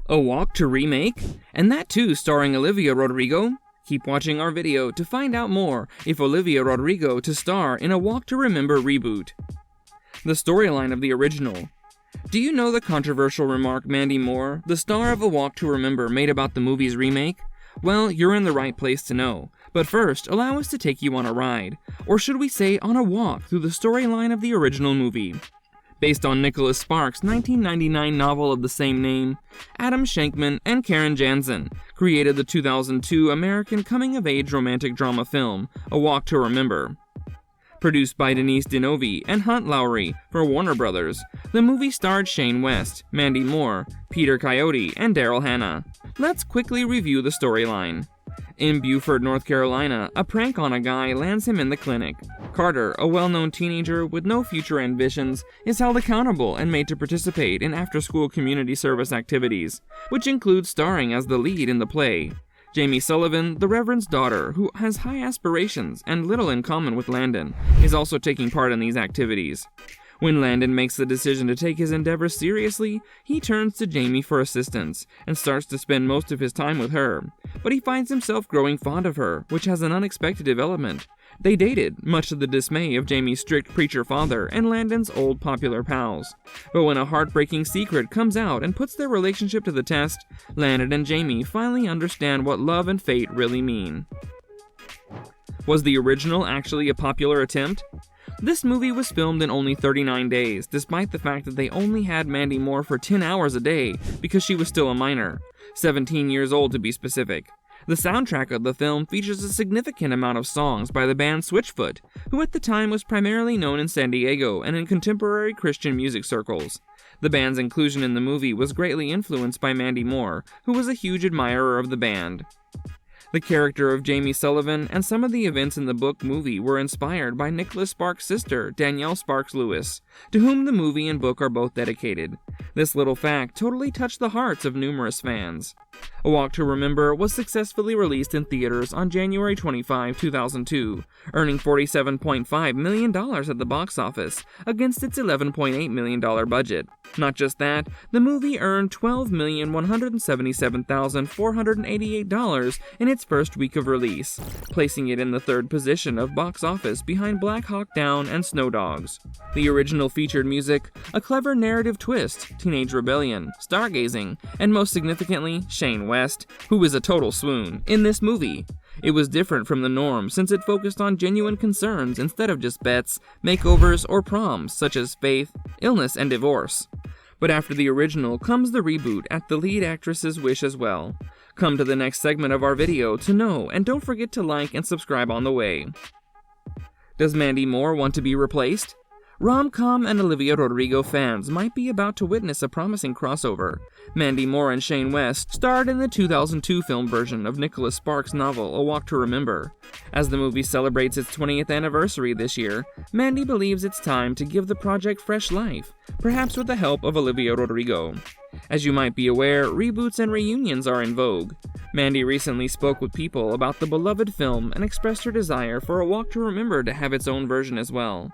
A Walk to remake? And that too starring Olivia Rodrigo? Keep watching our video to find out more if Olivia Rodrigo to star in A Walk to Remember reboot. The storyline of the original. Do you know the controversial remark Mandy Moore, the star of A Walk to Remember, made about the movie's remake? Well, you're in the right place to know. But first, allow us to take you on a ride, or should we say on a walk through the storyline of the original movie. Based on Nicholas Sparks' 1999 novel of the same name, Adam Shankman and Karen Jansen created the 2002 American coming-of-age romantic drama film, A Walk to Remember. Produced by Denise Dinovi and Hunt Lowry for Warner Brothers, the movie starred Shane West, Mandy Moore, Peter Coyote, and Daryl Hannah. Let's quickly review the storyline. In Beaufort, North Carolina, a prank on a guy lands him in the clinic. Carter, a well-known teenager with no future ambitions, is held accountable and made to participate in after-school community service activities, which includes starring as the lead in the play. Jamie Sullivan, the Reverend's daughter, who has high aspirations and little in common with Landon, is also taking part in these activities. When Landon makes the decision to take his endeavors seriously, he turns to Jamie for assistance and starts to spend most of his time with her. But he finds himself growing fond of her, which has an unexpected development. They dated, much to the dismay of Jamie's strict preacher father and Landon's old popular pals. But when a heartbreaking secret comes out and puts their relationship to the test, Landon and Jamie finally understand what love and fate really mean. Was the original actually a popular attempt? This movie was filmed in only 39 days, despite the fact that they only had Mandy Moore for 10 hours a day because she was still a minor, 17 years old to be specific. The soundtrack of the film features a significant amount of songs by the band Switchfoot, who at the time was primarily known in San Diego and in contemporary Christian music circles. The band's inclusion in the movie was greatly influenced by Mandy Moore, who was a huge admirer of the band. The character of Jamie Sullivan and some of the events in the book movie were inspired by Nicholas Sparks' sister, Danielle Sparks Lewis, to whom the movie and book are both dedicated. This little fact totally touched the hearts of numerous fans. A Walk to Remember was successfully released in theaters on January 25, 2002, earning $47.5 million at the box office against its $11.8 million budget. Not just that, the movie earned $12,177,488 in its first week of release, placing it in the third position of box office behind Black Hawk Down and Snow Dogs. The original featured music, a clever narrative twist, teenage rebellion, stargazing, and most significantly, Shane West, who is a total swoon, in this movie. It was different from the norm since it focused on genuine concerns instead of just bets, makeovers, or proms such as faith, illness, and divorce. But after the original comes the reboot at the lead actress's wish as well. Come to the next segment of our video to know, and don't forget to like and subscribe on the way. Does Mandy Moore want to be replaced? Rom-com and Olivia Rodrigo fans might be about to witness a promising crossover. Mandy Moore and Shane West starred in the 2002 film version of Nicholas Sparks' novel A Walk to Remember. As the movie celebrates its 20th anniversary this year, Mandy believes it's time to give the project fresh life, perhaps with the help of Olivia Rodrigo. As you might be aware, reboots and reunions are in vogue. Mandy recently spoke with People about the beloved film and expressed her desire for A Walk to Remember to have its own version as well.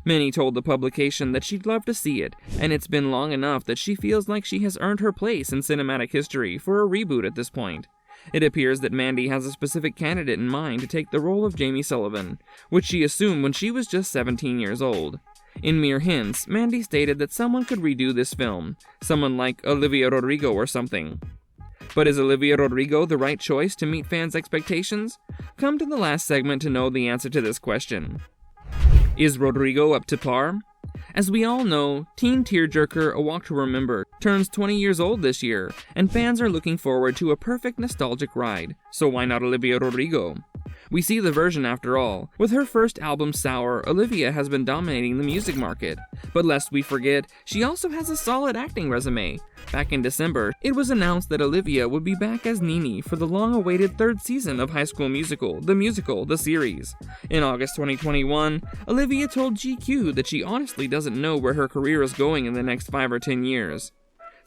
Many told the publication that she'd love to see it, and it's been long enough that she feels like she has earned her place in cinematic history for a reboot at this point. It appears that Mandy has a specific candidate in mind to take the role of Jamie Sullivan, which she assumed when she was just 17 years old. In mere hints, Mandy stated that someone could redo this film, someone like Olivia Rodrigo or something. But is Olivia Rodrigo the right choice to meet fans' expectations? Come to the last segment to know the answer to this question. Is Rodrigo up to par? As we all know, teen tearjerker A Walk to Remember turns 20 years old this year, and fans are looking forward to a perfect nostalgic ride, so why not Olivia Rodrigo? We see the version after all. With her first album Sour, Olivia has been dominating the music market. But lest we forget, she also has a solid acting resume. Back in December, it was announced that Olivia would be back as Nini for the long-awaited third season of High School Musical, the series. In August 2021, Olivia told GQ that she honestly doesn't know where her career is going in the next 5 or 10 years.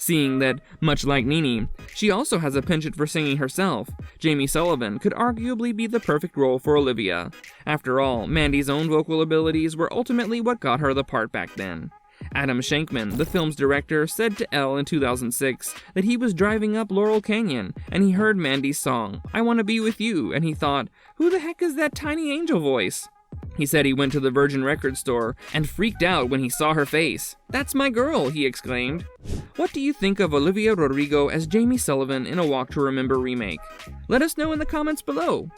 Seeing that, much like Nini, she also has a penchant for singing herself, Jamie Sullivan could arguably be the perfect role for Olivia. After all, Mandy's own vocal abilities were ultimately what got her the part back then. Adam Shankman, the film's director, said to Elle in 2006 that he was driving up Laurel Canyon and he heard Mandy's song, "I Wanna Be With You," and he thought, "Who the heck is that tiny angel voice?" He said he went to the Virgin Records store and freaked out when he saw her face. "That's my girl," he exclaimed. What do you think of Olivia Rodrigo as Jamie Sullivan in a Walk to Remember remake? Let us know in the comments below.